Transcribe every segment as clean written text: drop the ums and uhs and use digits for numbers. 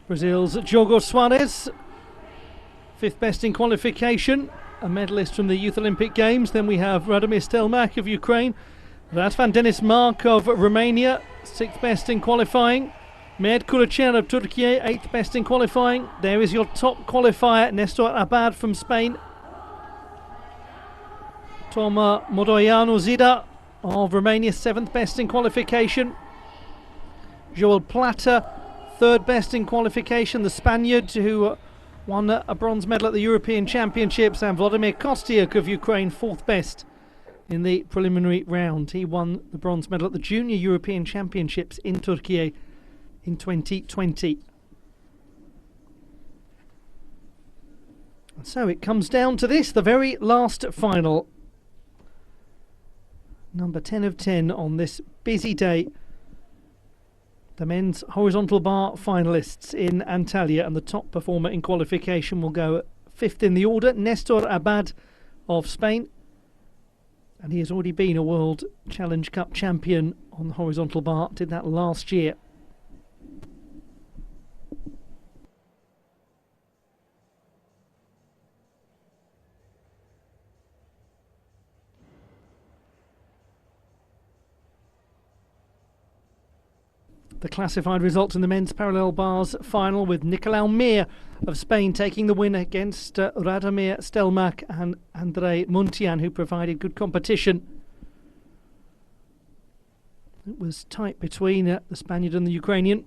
Brazil's Diogo Soares, 5th best in qualification, a medalist from the Youth Olympic Games. Then we have Radomir Stelmach of Ukraine, Ratvan Denis Mark of Romania, 6th best in qualifying. Mehmet Kurucer of Turkey, 8th best in qualifying. There is your top qualifier, Nestor Abad from Spain. Toma Modoianu Zida of Romania, 7th best in qualification. Joel Plata, 3rd best in qualification, the Spaniard who won a bronze medal at the European Championships. And Vladimir Kostyuk of Ukraine, 4th best in the preliminary round. He won the bronze medal at the Junior European Championships in Turkey in 2020. And so it comes down to this, the very last final. Number 10 of 10 on this busy day. The men's horizontal bar finalists in Antalya, and the top performer in qualification will go 5th in the order, Nestor Abad of Spain. And he has already been a World Challenge Cup champion on the horizontal bar, did that last year. The classified results in the men's parallel bars final, with Nicolau Mir of Spain taking the win against Radomir Stelmach and Andrei Muntian, who provided good competition. It was tight between the Spaniard and the Ukrainian.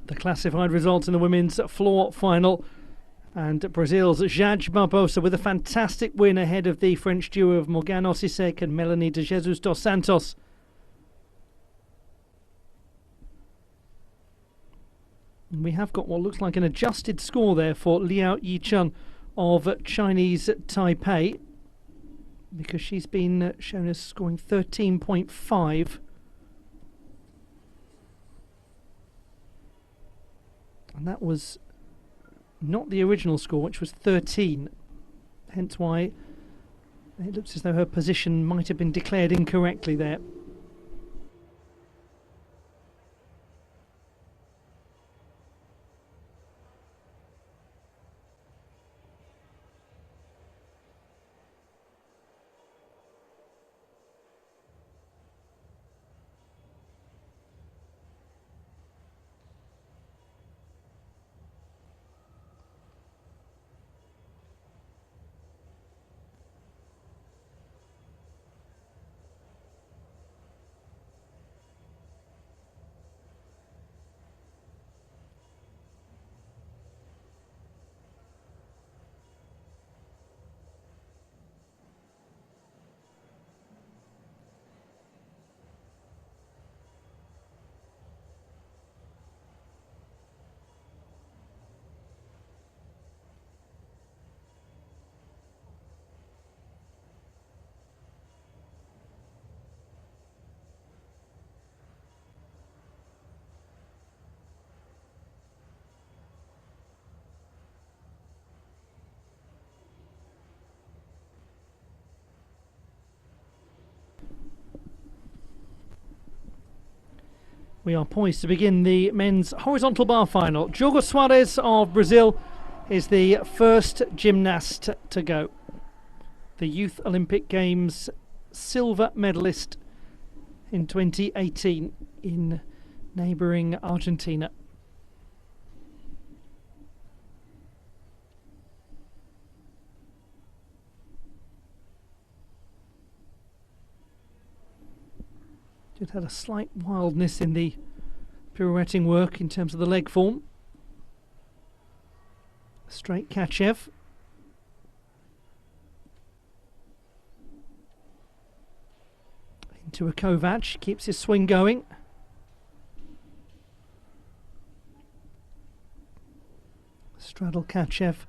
The classified results in the women's floor final, and Brazil's Jade Barbosa with a fantastic win ahead of the French duo of Morgane Osisek and Melanie de Jesus dos Santos. And we have got what looks like an adjusted score there for Liao Yichun of Chinese Taipei, because she's been shown as scoring 13.5. And that was not the original score, which was 13. Hence why it looks as though her position might have been declared incorrectly there. We are poised to begin the men's horizontal bar final. Diogo Soares of Brazil is the first gymnast to go. The Youth Olympic Games silver medalist in 2018 in neighbouring Argentina. Just had a slight wildness in the pirouetting work in terms of the leg form. Straight Kachev. Into a Kovac, keeps his swing going. Straddle Kachev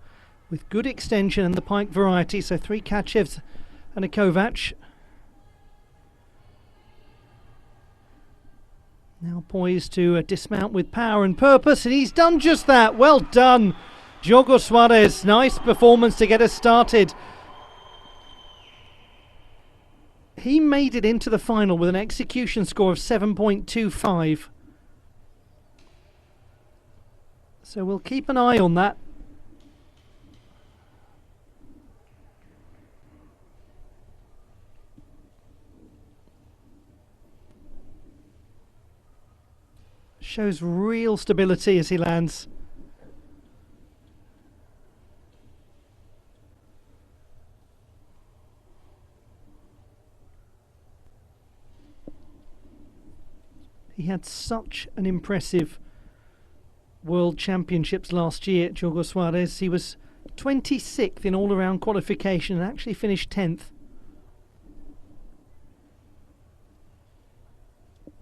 with good extension and the pike variety, so 3 Kachevs and a Kovac. Now poised to dismount with power and purpose, and he's done just that. Well done, Diogo Suarez. Nice performance to get us started. He made it into the final with an execution score of 7.25. So we'll keep an eye on that. Shows real stability as he lands. He had such an impressive World Championships last year, Diogo Suarez. He was 26th in all-around qualification and actually finished 10th.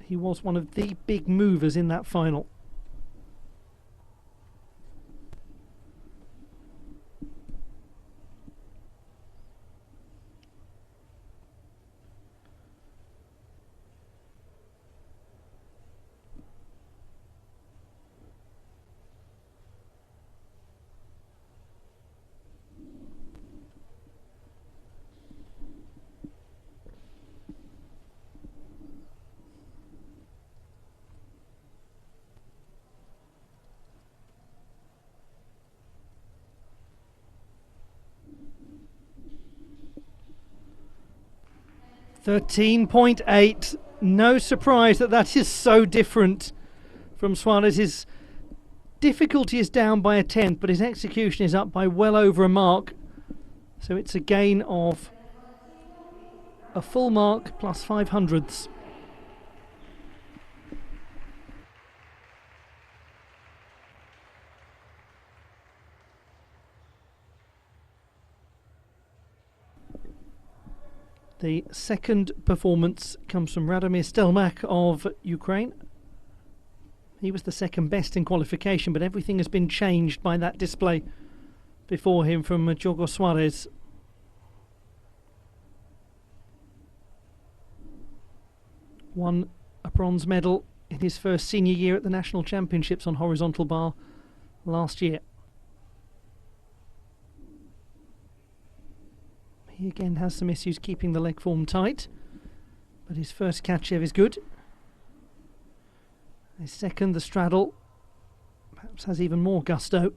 He was one of the big movers in that final. .13.8. No surprise that that is so different from Suarez. His difficulty is down by a tenth, but his execution is up by well over a mark. So it's a gain of a full mark plus 5/100ths. The second performance comes from Radomir Stelmach of Ukraine. He was the second best in qualification, but everything has been changed by that display before him from Diogo Suarez. Won a bronze medal in his first senior year at the National Championships on horizontal bar last year. He again has some issues keeping the leg form tight, but his first Kachev is good. His second, the straddle, perhaps has even more gusto.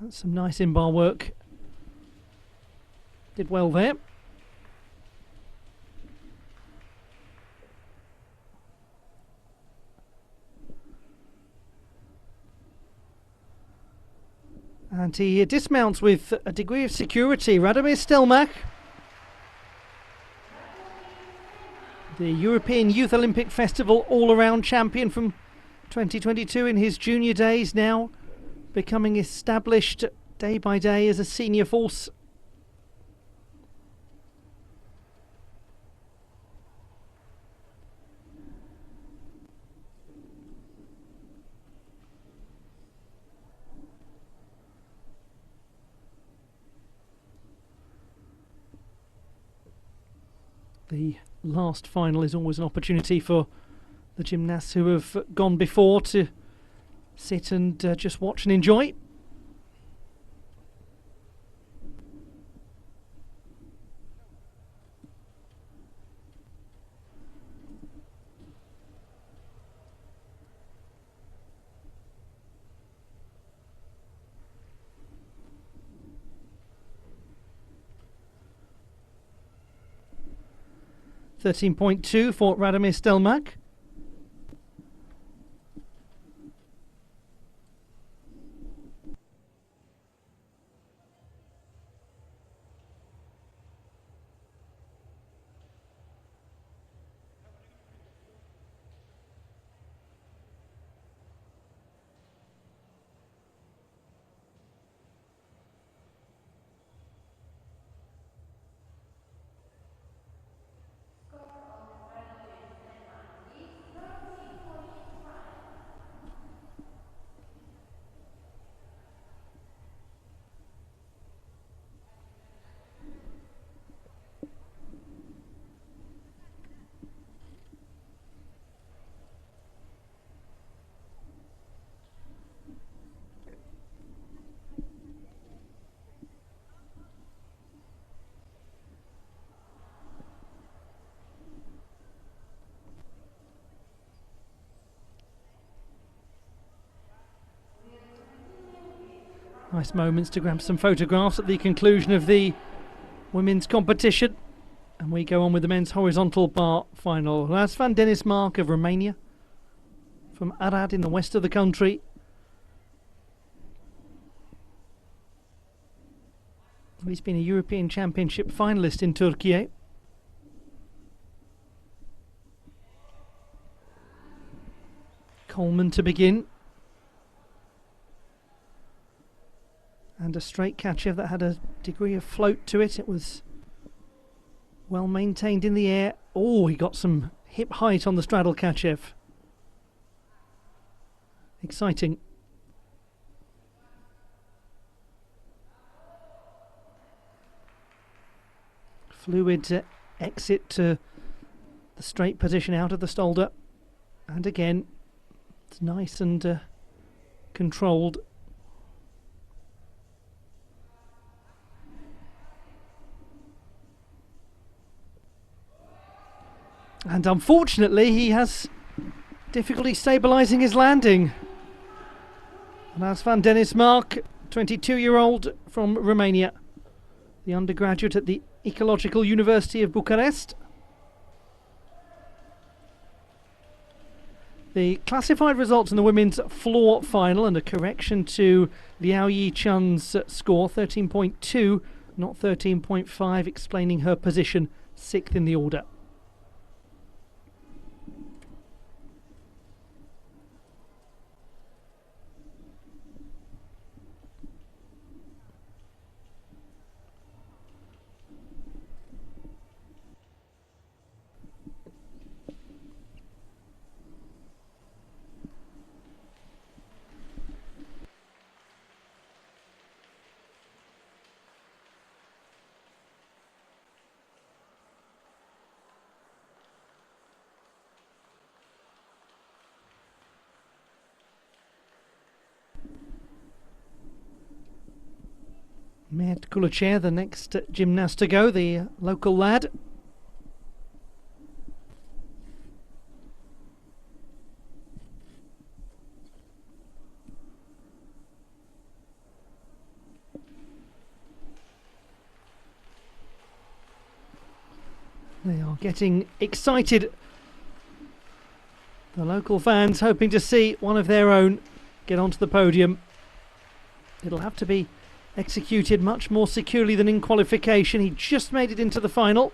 That's some nice in-bar work. Did well there. And he dismounts with a degree of security. Radomir Stelmach, the European Youth Olympic Festival all-around champion from 2022 in his junior days, now becoming established day by day as a senior force. The last final is always an opportunity for the gymnasts who have gone before to sit and just watch and enjoy. .13.2 for Radomir Stelmach. Nice moments to grab some photographs at the conclusion of the women's competition. And we go on with the men's horizontal bar final. Razvan Denismark of Romania, from Arad in the west of the country. He's been a European Championship finalist in Turkey. Coleman to begin. And a straight Kachev that had a degree of float to it. It was well maintained in the air. Oh, he got some hip height on the straddle Kachev. Exciting. Fluid exit to the straight position out of the Stolder. And again, it's nice and controlled. And unfortunately, he has difficulty stabilising his landing. Razvan Denismark, 22-year-old from Romania, the undergraduate at the Ecological University of Bucharest. The classified results in the women's floor final, and a correction to Liao Yi Chun's score, 13.2, not 13.5, explaining her position 6th in the order. Mert Kulacher, the next gymnast to go, the local lad. They are getting excited. The local fans hoping to see one of their own get onto the podium. It'll have to be executed much more securely than in qualification. He just made it into the final.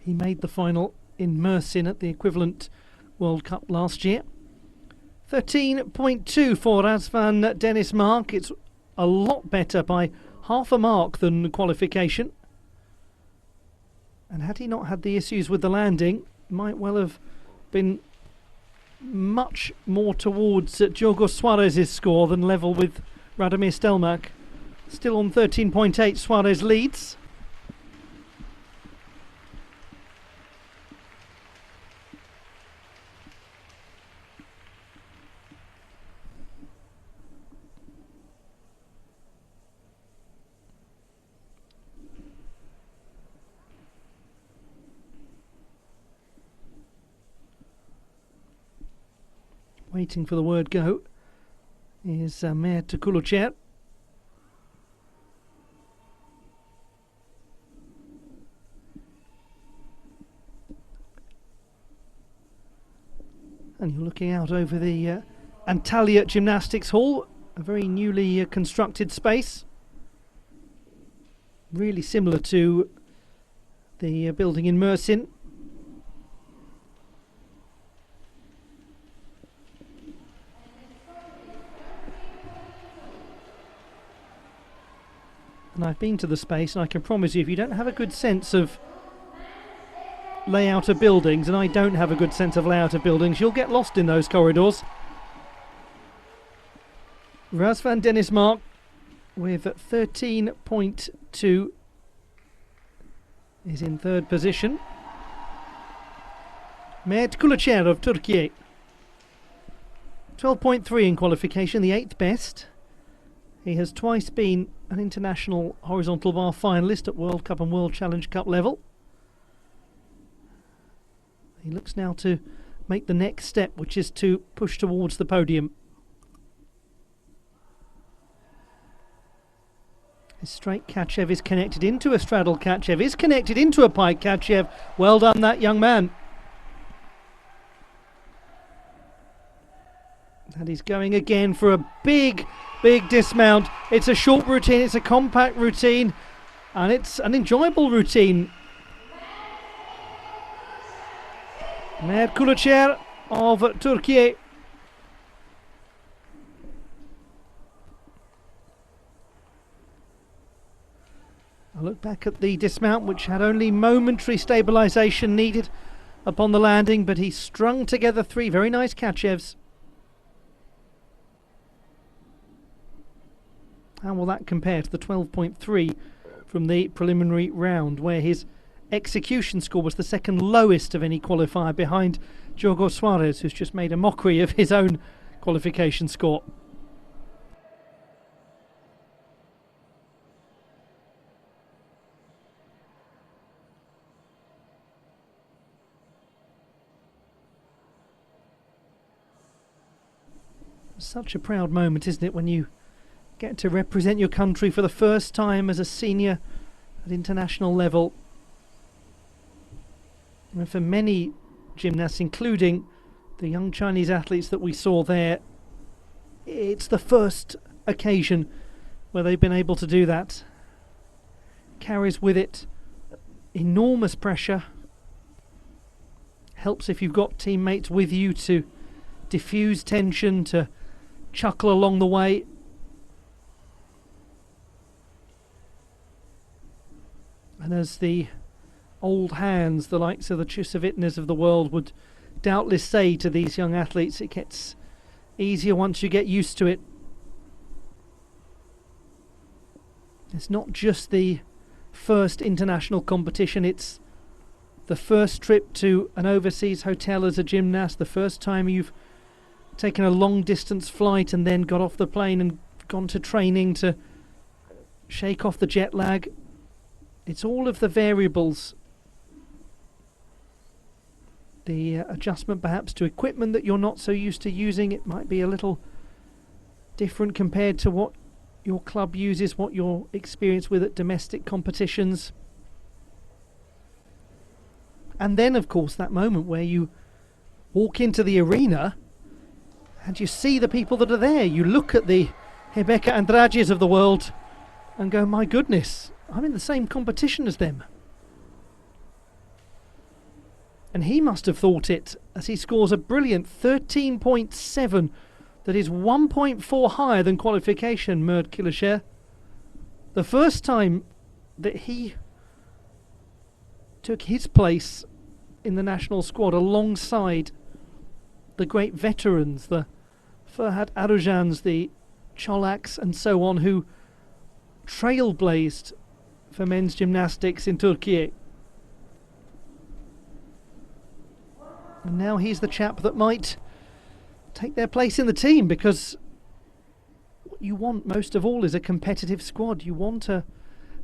He made the final in Mersin at the equivalent World Cup last year. 13.2 for Razvan Denismark. It's a lot better by half a mark than qualification. And had he not had the issues with the landing, might well have been much more towards Diogo Suarez's score than level with Radomir Stelmach. Still on 13.8, Suarez leads. Waiting for the word go is Mert Kulacher. And you're looking out over the Antalya Gymnastics Hall, a very newly constructed space. Really similar to the building in Mersin. And I've been to the space, and I can promise you, if you don't have a good sense of layout of buildings, and I don't have a good sense of layout of buildings, you'll get lost in those corridors. Razvan Denismark with 13.2 is in third position. Mert Kulacher of Turkey, 12.3 in qualification, the 8th best. He has twice been an international horizontal bar finalist at World Cup and World Challenge Cup level. He looks now to make the next step, which is to push towards the podium. His straight Kachev is connected into a straddle Kachev, is connected into a pike Kachev. Well done, that young man. And he's going again for a big dismount. It's a short routine, it's a compact routine, and it's an enjoyable routine. Mert Kulucher of Turkey. I look back at the dismount, which had only momentary stabilisation needed upon the landing, but he strung together three very nice Kachevs. How will that compare to the 12.3 from the preliminary round, where his execution score was the second lowest of any qualifier, behind Diogo Suarez, who's just made a mockery of his own qualification score. Such a proud moment, isn't it, when you get to represent your country for the first time as a senior at international level. And for many gymnasts, including the young Chinese athletes that we saw there, it's the first occasion where they've been able to do that. Carries with it enormous pressure. Helps if you've got teammates with you to diffuse tension, to chuckle along the way. And as the old hands, the likes of the Chusovitnas of the world, would doubtless say to these young athletes, it gets easier once you get used to it. It's not just the first international competition, it's the first trip to an overseas hotel as a gymnast, the first time you've taken a long distance flight and then got off the plane and gone to training to shake off the jet lag. It's all of the variables. The adjustment perhaps to equipment that you're not so used to using. It might be a little different compared to what your club uses, what you're experienced with at domestic competitions. And then, of course, that moment where you walk into the arena and you see the people that are there. You look at the Rebecca Andrades of the world and go, my goodness, I'm in the same competition as them. And he must have thought it, as he scores a brilliant 13.7 that is 1.4 higher than qualification, Mert Kulucher. The first time that he took his place in the national squad alongside the great veterans, the Ferhat Arujans, the Cholaks and so on, who trailblazed for men's gymnastics in Turkey. And now he's the chap that might take their place in the team, because what you want most of all is a competitive squad. You want a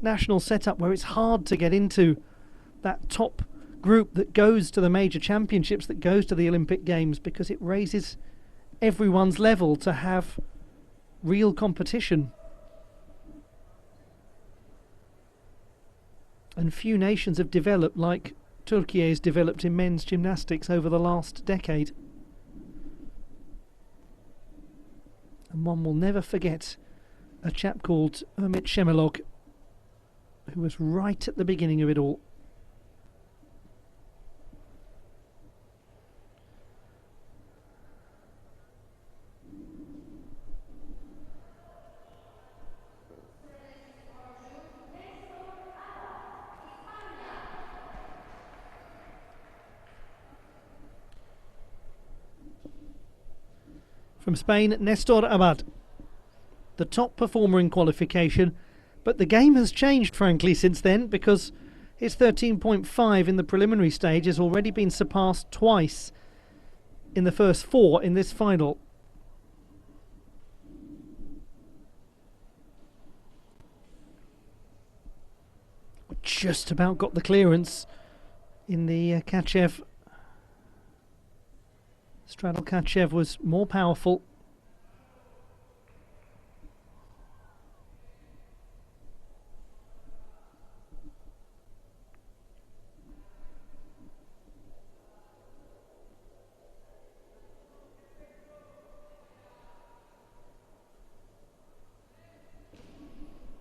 national setup where it's hard to get into that top group that goes to the major championships, that goes to the Olympic Games, because it raises everyone's level to have real competition. And few nations have developed like Turkey has developed in men's gymnastics over the last decade. And one will never forget a chap called Umit Shemelog, who was right at the beginning of it all. From Spain, Nestor Abad, the top performer in qualification, but the game has changed frankly since then, because his 13.5 in the preliminary stage has already been surpassed twice in the first four in this final. just about got the clearance in the Kachev. Straddle Kachev was more powerful.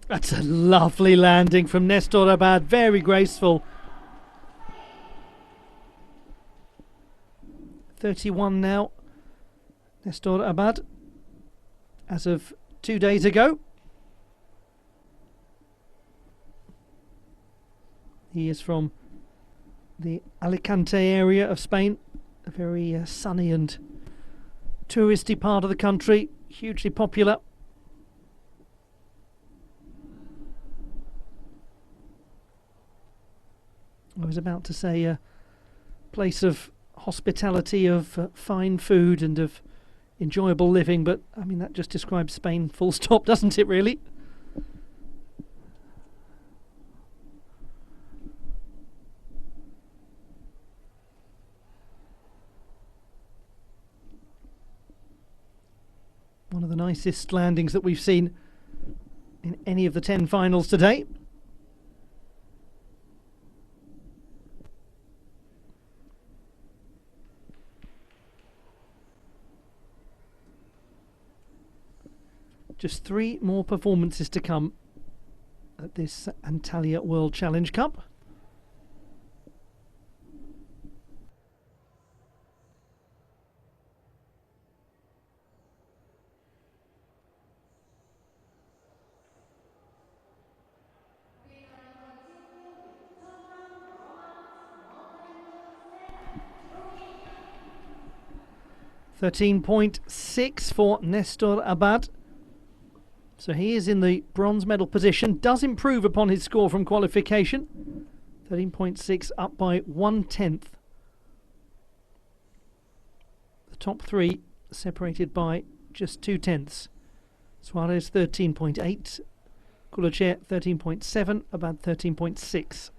That's a lovely landing from Nestor Abad, very graceful. 31 now, Nestor Abad, as of 2 days ago. He is from the Alicante area of Spain, a very sunny and touristy part of the country, hugely popular. I was about to say a place of hospitality, of fine food and of enjoyable living, but I mean that just describes Spain full stop, doesn't it really? One of the nicest landings that we've seen in any of the 10 finals today. Just 3 more performances to come at this Antalya World Challenge Cup. .13.6 for Nestor Abad. So he is in the bronze medal position, does improve upon his score from qualification. 13.6 up by 1/10. The top 3 separated by just 2/10. Suarez 13.8, Kuluche 13.7, Abad 13.6.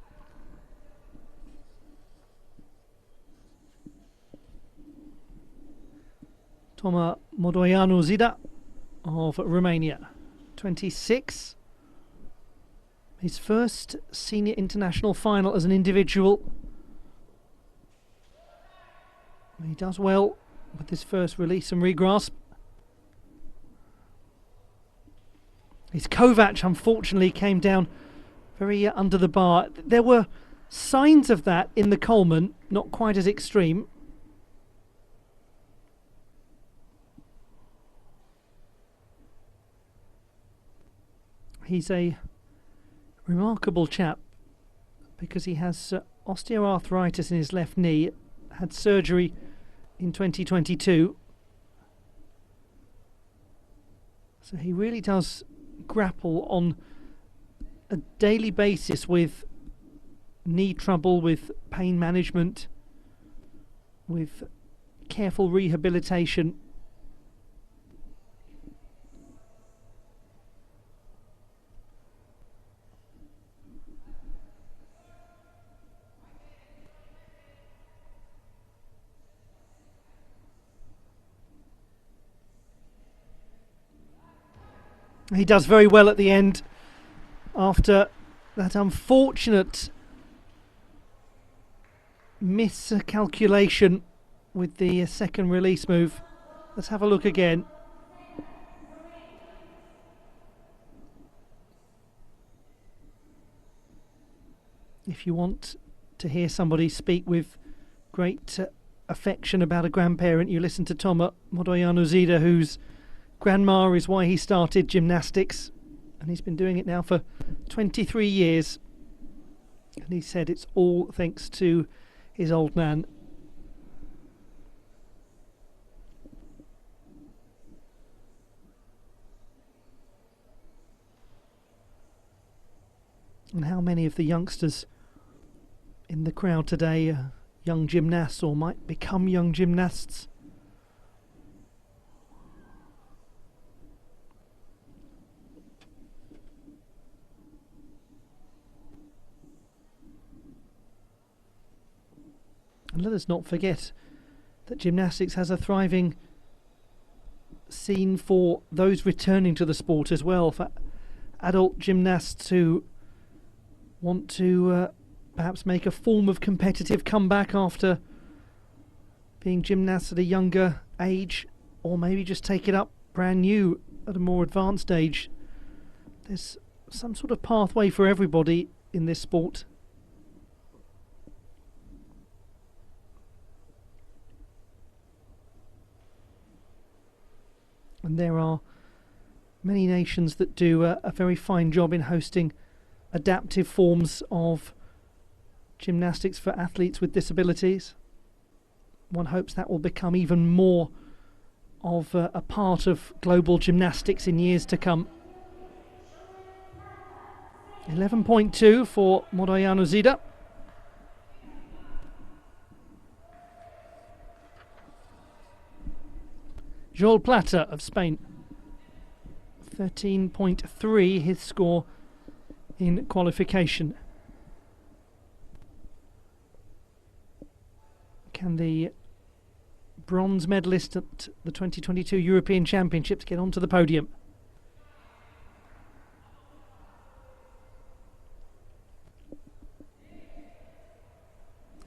Toma Modoianu Zida of Romania, 26. His first senior international final as an individual. He does well with his first release and regrasp. His Kovac unfortunately came down very under the bar. There were signs of that in the Coleman, not quite as extreme. He's a remarkable chap because he has osteoarthritis in his left knee, had surgery in 2022. So he really does grapple on a daily basis with knee trouble, with pain management, with careful rehabilitation. He does very well at the end after that unfortunate miscalculation with the second release move. Let's have a look again. If you want to hear somebody speak with great affection about a grandparent, you listen to Toma Modoianu Zida, whose grandma is why he started gymnastics, and he's been doing it now for 23 years. And he said it's all thanks to his old nan. And how many of the youngsters in the crowd today are young gymnasts or might become young gymnasts? And let us not forget that gymnastics has a thriving scene for those returning to the sport as well, for adult gymnasts who want to perhaps make a form of competitive comeback after being gymnasts at a younger age, or maybe just take it up brand new at a more advanced age. There's some sort of pathway for everybody in this sport. And there are many nations that do a very fine job in hosting adaptive forms of gymnastics for athletes with disabilities. One hopes that will become even more of a part of global gymnastics in years to come. 11.2 for Moroianu Zida. Joel Plata of Spain. 13.3 his score in qualification. Can the bronze medalist at the 2022 European Championships get onto the podium?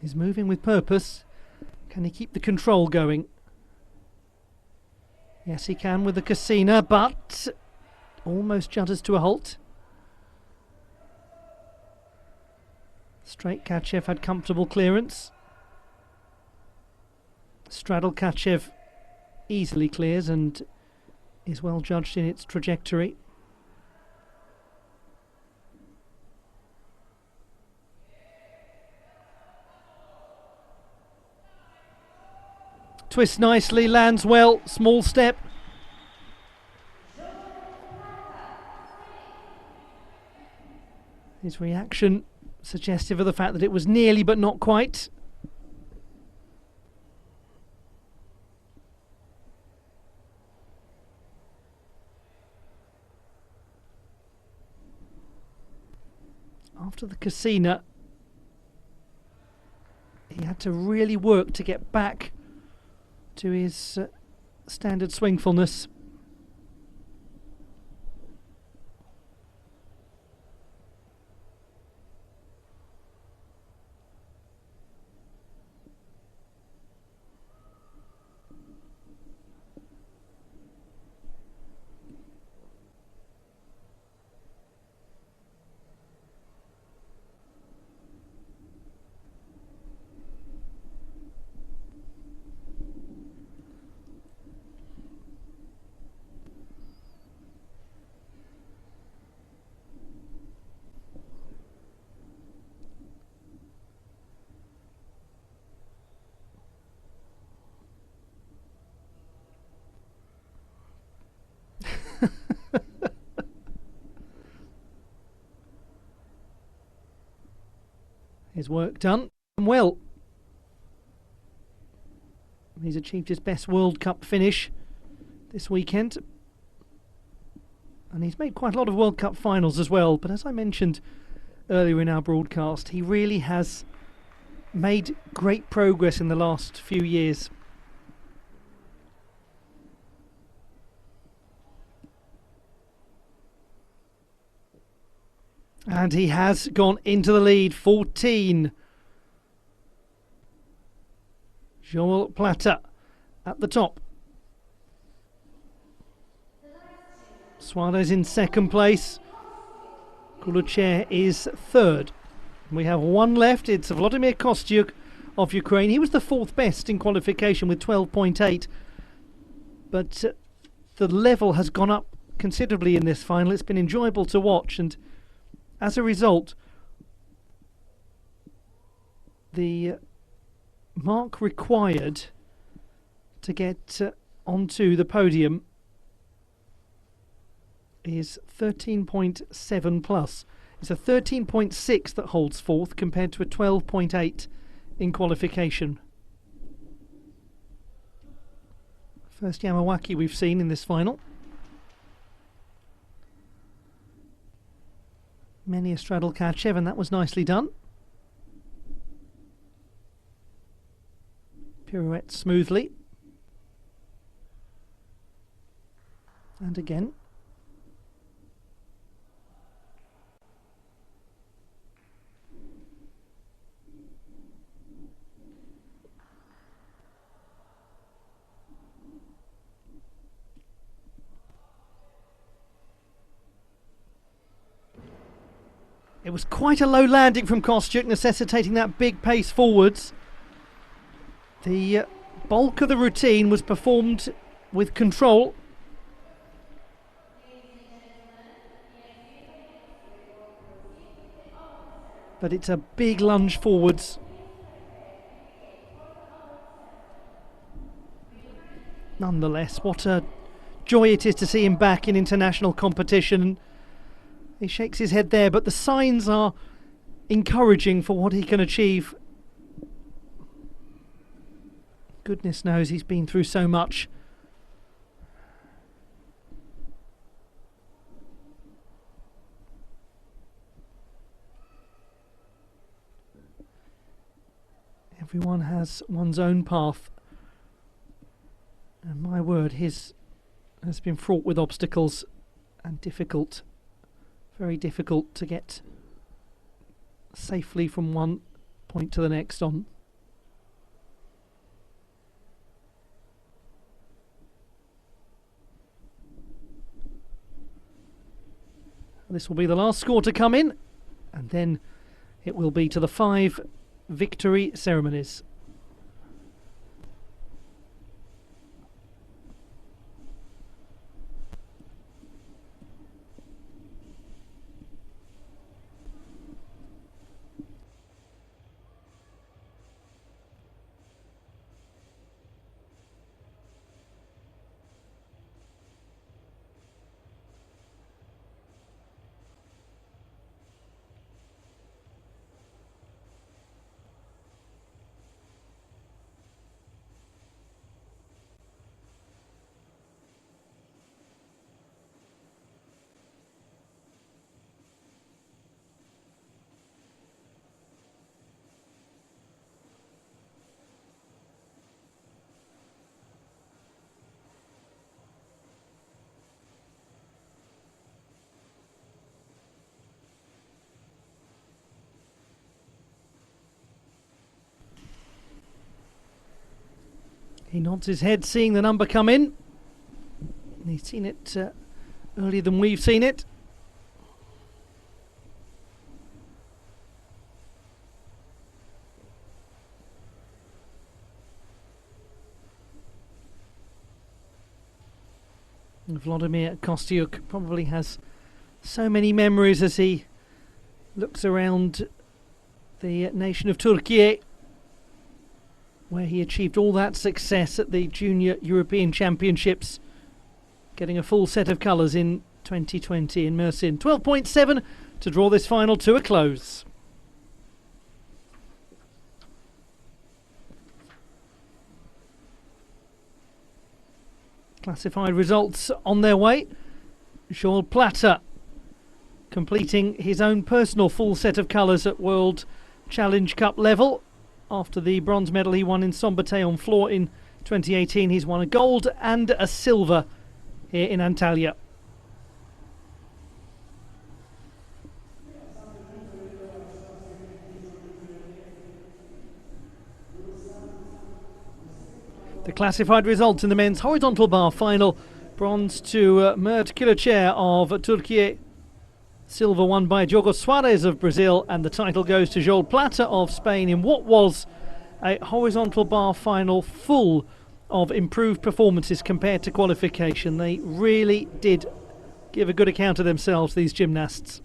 He's moving with purpose. Can he keep the control going? Yes, he can with the Casina, but almost judders to a halt. Straight Kachev had comfortable clearance. Straddle Kachev easily clears and is well judged in its trajectory. Twists nicely, lands well, small step. His reaction suggestive of the fact that it was nearly but not quite. After the Casina, he had to really work to get back to his standard swingfulness. His work done well. He's achieved his best World Cup finish this weekend, and he's made quite a lot of World Cup finals as well. But as I mentioned earlier in our broadcast, he really has made great progress in the last few years. And he has gone into the lead, 14. Joel Plata at the top. Suarez in second place. Kuluchev is third. We have one left. It's Vladimir Kostyuk of Ukraine. He was the fourth best in qualification with 12.8. But the level has gone up considerably in this final. It's been enjoyable to watch, and as a result, the mark required to get onto the podium is 13.7 plus. It's a 13.6 that holds fourth compared to a 12.8 in qualification. First Yamawaki we've seen in this final. Many a straddle Kachev, and that was nicely done. pirouette smoothly. And again. It was quite a low landing from Kostyuk, necessitating that big pace forwards. The bulk of the routine was performed with control. But it's a big lunge forwards. Nonetheless, what a joy it is to see him back in international competition. He shakes his head there, but the signs are encouraging for what he can achieve. Goodness knows he's been through so much. Everyone has one's own path. And my word, his has been fraught with obstacles and difficult. Very difficult to get safely from one point to the next on. This will be the last score to come in, and then it will be to the 5 victory ceremonies. He nods his head, seeing the number come in. He's seen it earlier than we've seen it. Vladimir Kostyuk probably has so many memories as he looks around the nation of Turkey, where he achieved all that success at the Junior European Championships, getting a full set of colours in 2020 in Mersin. 12.7 to draw this final to a close. Classified results on their way. Joel Platter completing his own personal full set of colours at World Challenge Cup level. After the bronze medal he won in Sombaté on floor in 2018, he's won a gold and a silver here in Antalya. The classified results in the men's horizontal bar final: bronze to Mert Kilocher of Turkey, silver won by Diogo Soares of Brazil, and the title goes to Joel Platter of Spain in what was a horizontal bar final full of improved performances compared to qualification. They really did give a good account of themselves, these gymnasts.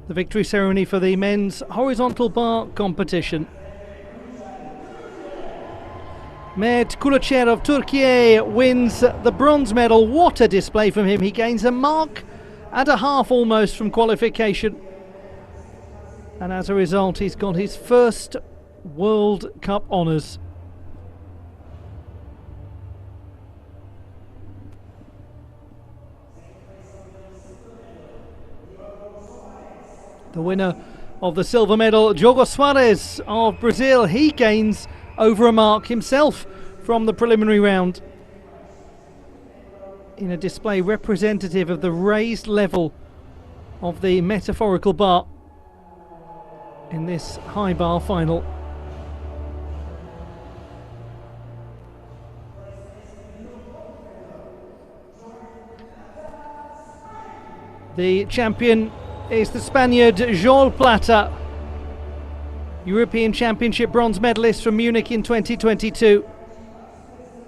The victory ceremony for the men's horizontal bar competition. Mehmet Kulucher of Turkey wins the bronze medal. What a display from him. He gains a mark and a half almost from qualification. And as a result, he's got his first World Cup honours. The winner of the silver medal, Diogo Soares of Brazil, he gains over a mark himself from the preliminary round in a display representative of the raised level of the metaphorical bar in this high bar final. The champion is the Spaniard Joel Plata, European Championship bronze medalist from Munich in 2022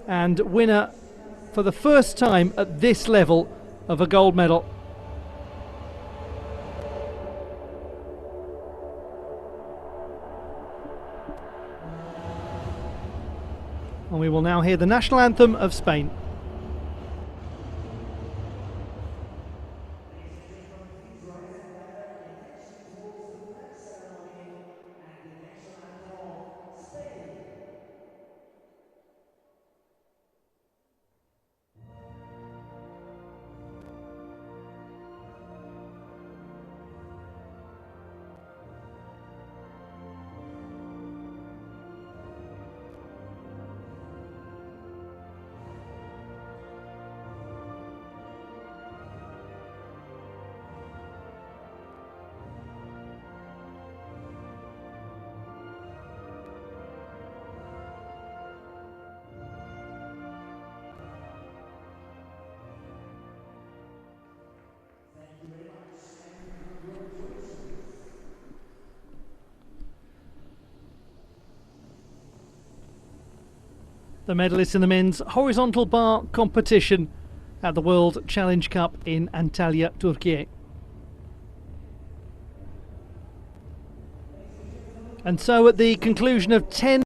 and winner for the first time at this level of a gold medal. And we will now hear the national anthem of Spain. The medalists in the men's horizontal bar competition at the World Challenge Cup in Antalya, Turkey. And so at the conclusion of 10